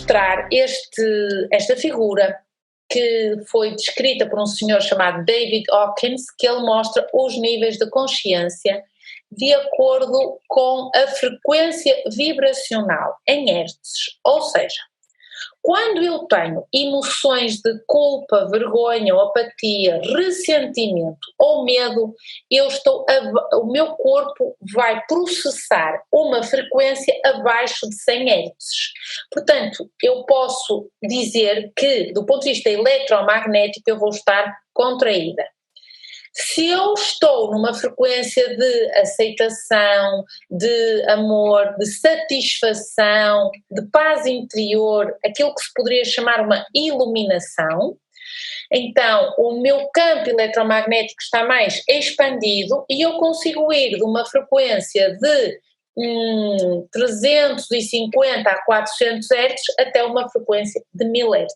mostrar esta figura que foi descrita por um senhor chamado David Hawkins, que ele mostra os níveis de consciência de acordo com a frequência vibracional em hertz, ou seja, quando eu tenho emoções de culpa, vergonha, ou apatia, ressentimento ou medo, o meu corpo vai processar uma frequência abaixo de 100 Hz. Portanto, eu posso dizer que, do ponto de vista eletromagnético, eu vou estar contraída. Se eu estou numa frequência de aceitação, de amor, de satisfação, de paz interior, aquilo que se poderia chamar uma iluminação, então o meu campo eletromagnético está mais expandido e eu consigo ir de uma frequência de 350 a 400 Hz até uma frequência de 1000 Hz.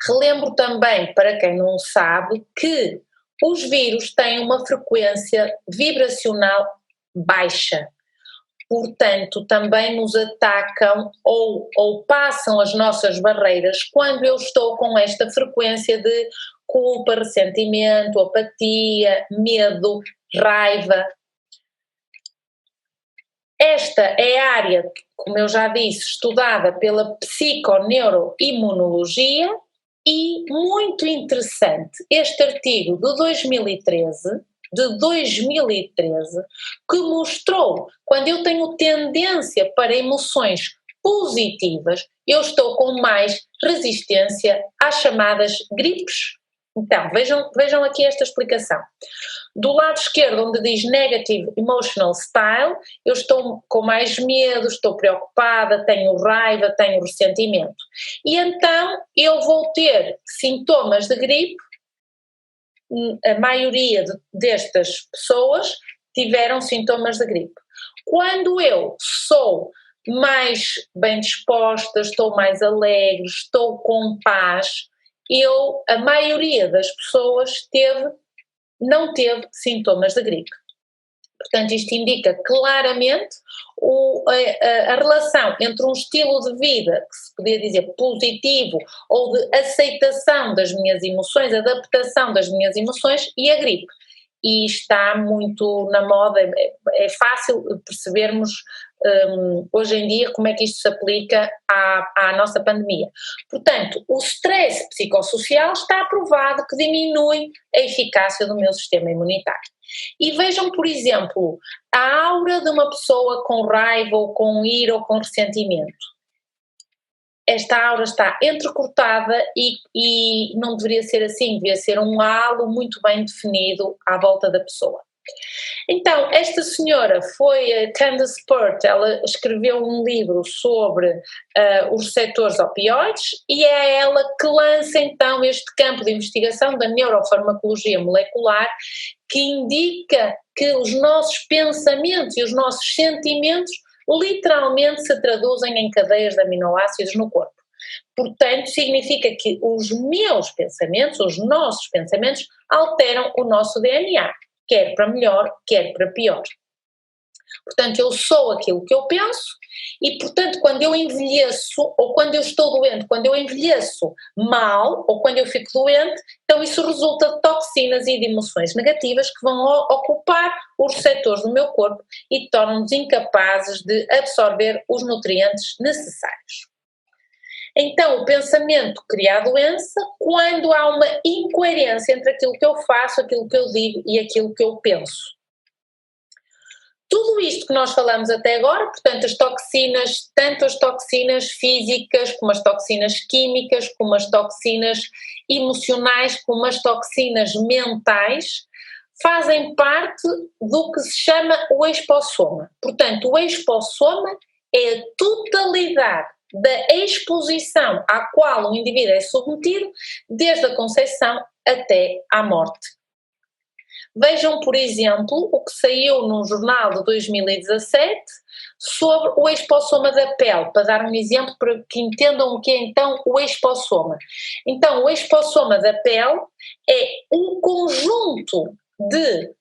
Relembro também, para quem não sabe, que os vírus têm uma frequência vibracional baixa, portanto também nos atacam ou passam as nossas barreiras quando eu estou com esta frequência de culpa, ressentimento, apatia, medo, raiva. Esta é a área, como eu já disse, estudada pela psiconeuroimunologia. E muito interessante, este artigo de 2013, que mostrou quando eu tenho tendência para emoções positivas, eu estou com mais resistência às chamadas gripes. Então, vejam aqui esta explicação. Do lado esquerdo, onde diz Negative Emotional Style, eu estou com mais medo, estou preocupada, tenho raiva, tenho ressentimento. E então eu vou ter sintomas de gripe. A maioria destas pessoas tiveram sintomas de gripe. Quando eu sou mais bem disposta, estou mais alegre, estou com paz, a maioria das pessoas não teve sintomas de gripe. Portanto, isto indica claramente a relação entre um estilo de vida, que se podia dizer positivo, ou de aceitação das minhas emoções, adaptação das minhas emoções, e a gripe. E está muito na moda, é fácil percebermos hoje em dia como é que isto se aplica à nossa pandemia. Portanto, o stress psicossocial está provado que diminui a eficácia do meu sistema imunitário. E vejam, por exemplo, a aura de uma pessoa com raiva ou com ira ou com ressentimento. Esta aura está entrecortada e não deveria ser assim, devia ser um halo muito bem definido à volta da pessoa. Então, esta senhora foi a Candace Pert, ela escreveu um livro sobre os receptores opioides e é ela que lança então este campo de investigação da neurofarmacologia molecular que indica que os nossos pensamentos e os nossos sentimentos literalmente se traduzem em cadeias de aminoácidos no corpo. Portanto, significa que os meus pensamentos, os nossos pensamentos, alteram o nosso DNA, quer para melhor, quer para pior. Portanto, eu sou aquilo que eu penso e, portanto, quando eu envelheço ou quando eu estou doente, quando eu envelheço mal ou quando eu fico doente, então isso resulta de toxinas e de emoções negativas que vão ocupar os receptores do meu corpo e tornam-nos incapazes de absorver os nutrientes necessários. Então, o pensamento cria a doença quando há uma incoerência entre aquilo que eu faço, aquilo que eu digo e aquilo que eu penso. Tudo isto que nós falamos até agora, portanto, as toxinas, tanto as toxinas físicas, como as toxinas químicas, como as toxinas emocionais, como as toxinas mentais, fazem parte do que se chama o expossoma. Portanto, o expossoma é a totalidade da exposição à qual o indivíduo é submetido, desde a concepção até à morte. Vejam, por exemplo, o que saiu num jornal de 2017 sobre o expossoma da pele, para dar um exemplo para que entendam o que é então o expossoma. Então, o expossoma da pele é um conjunto de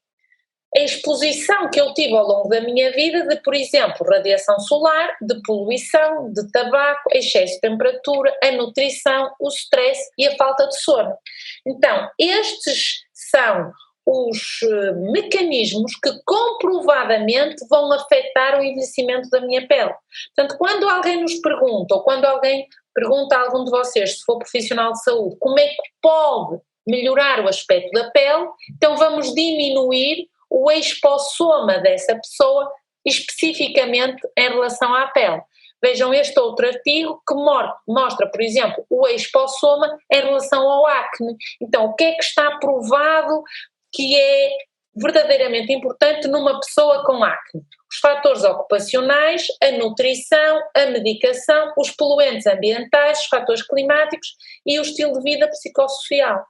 a exposição que eu tive ao longo da minha vida de, por exemplo, radiação solar, de poluição, de tabaco, excesso de temperatura, a nutrição, o stress e a falta de sono. Então, estes são os mecanismos que comprovadamente vão afetar o envelhecimento da minha pele. Portanto, quando alguém nos pergunta, ou quando alguém pergunta a algum de vocês, se for profissional de saúde, como é que pode melhorar o aspecto da pele, então vamos diminuir o expossoma dessa pessoa, especificamente em relação à pele. Vejam este outro artigo que mostra, por exemplo, o expossoma em relação ao acne. Então, o que é que está provado que é verdadeiramente importante numa pessoa com acne? Os fatores ocupacionais, a nutrição, a medicação, os poluentes ambientais, os fatores climáticos e o estilo de vida psicossocial.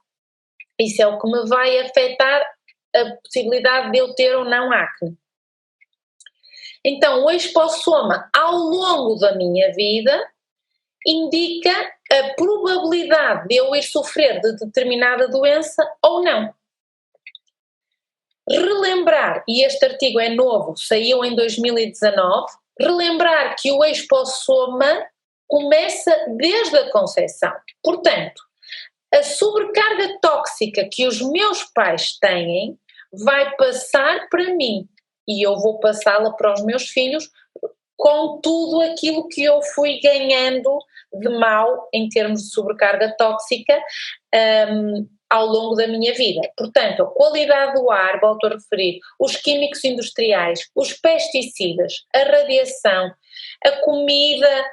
Isso é o que me vai afetar a possibilidade de eu ter ou não acne. Então, o expossoma ao longo da minha vida indica a probabilidade de eu ir sofrer de determinada doença ou não. Relembrar, e este artigo é novo, saiu em 2019, relembrar que o expossoma começa desde a concepção. Portanto, a sobrecarga tóxica que os meus pais têm vai passar para mim e eu vou passá-la para os meus filhos com tudo aquilo que eu fui ganhando de mal em termos de sobrecarga tóxica ao longo da minha vida. Portanto, a qualidade do ar, volto a referir, os químicos industriais, os pesticidas, a radiação, a comida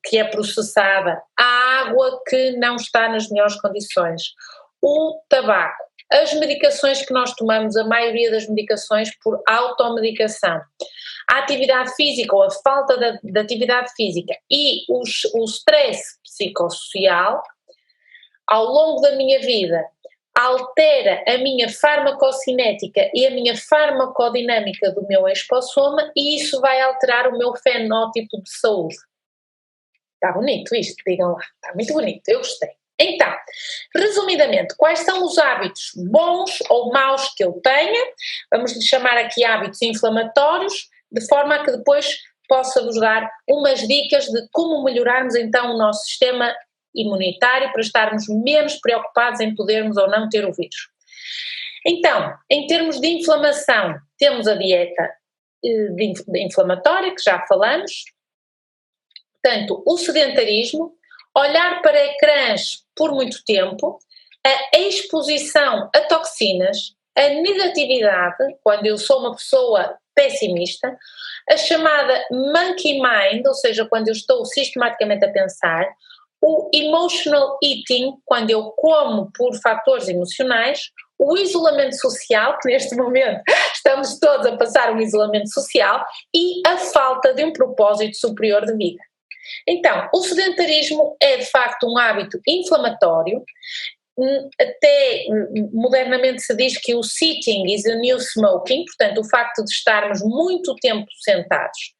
que é processada, a água que não está nas melhores condições, o tabaco, as medicações que nós tomamos, a maioria das medicações por automedicação, a atividade física ou a falta de atividade física e o stress psicossocial, ao longo da minha vida, altera a minha farmacocinética e a minha farmacodinâmica do meu expossoma e isso vai alterar o meu fenótipo de saúde. Está bonito isto, digam lá, está muito bonito, eu gostei. Então, resumidamente, quais são os hábitos bons ou maus que eu tenha? Vamos lhe chamar aqui hábitos inflamatórios, de forma a que depois possa-vos dar umas dicas de como melhorarmos então o nosso sistema imunitário para estarmos menos preocupados em podermos ou não ter o vírus. Então, em termos de inflamação, temos a dieta inflamatória, que já falamos, portanto, o sedentarismo, olhar para ecrãs por muito tempo, a exposição a toxinas, a negatividade, quando eu sou uma pessoa pessimista, a chamada monkey mind, ou seja, quando eu estou sistematicamente a pensar, o emotional eating, quando eu como por fatores emocionais, o isolamento social, que neste momento estamos todos a passar um isolamento social, e a falta de um propósito superior de vida. Então, o sedentarismo é de facto um hábito inflamatório, até modernamente se diz que o sitting is the new smoking, portanto o facto de estarmos muito tempo sentados.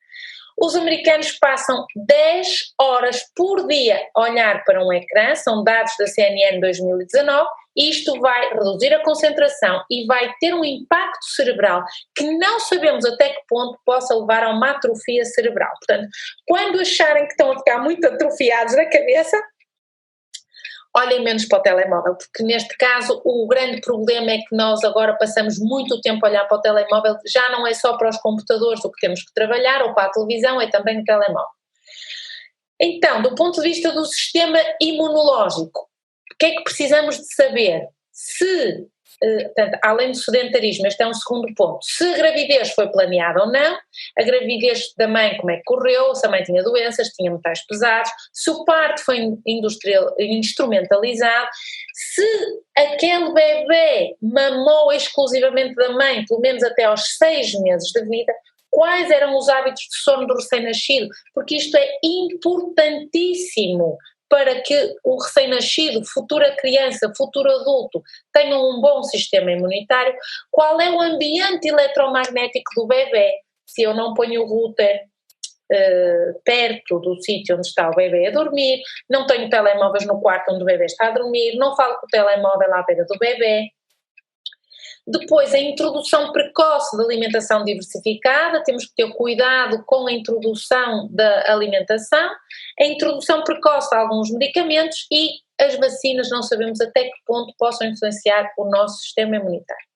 Os americanos passam 10 horas por dia a olhar para um ecrã, são dados da CNN 2019, e isto vai reduzir a concentração e vai ter um impacto cerebral que não sabemos até que ponto possa levar a uma atrofia cerebral. Portanto, quando acharem que estão a ficar muito atrofiados da cabeça, olhem menos para o telemóvel, porque neste caso o grande problema é que nós agora passamos muito tempo a olhar para o telemóvel, já não é só para os computadores o que temos que trabalhar, ou para a televisão, é também no telemóvel. Então, do ponto de vista do sistema imunológico, o que é que precisamos de saber? Se, portanto, além do sedentarismo, este é um segundo ponto, se a gravidez foi planeada ou não, a gravidez da mãe como é que correu, se a mãe tinha doenças, tinha metais pesados, se o parto foi instrumentalizado, se aquele bebê mamou exclusivamente da mãe, pelo menos até aos 6 meses de vida, quais eram os hábitos de sono do recém-nascido, porque isto é importantíssimo para que o recém-nascido, futura criança, futuro adulto, tenham um bom sistema imunitário. Qual é o ambiente eletromagnético do bebê? Se eu não ponho o router perto do sítio onde está o bebê a dormir, não tenho telemóveis no quarto onde o bebê está a dormir, não falo com o telemóvel à beira do bebê. Depois, a introdução precoce da alimentação diversificada, temos que ter cuidado com a introdução da alimentação, a introdução precoce de alguns medicamentos e as vacinas, não sabemos até que ponto possam influenciar o nosso sistema imunitário.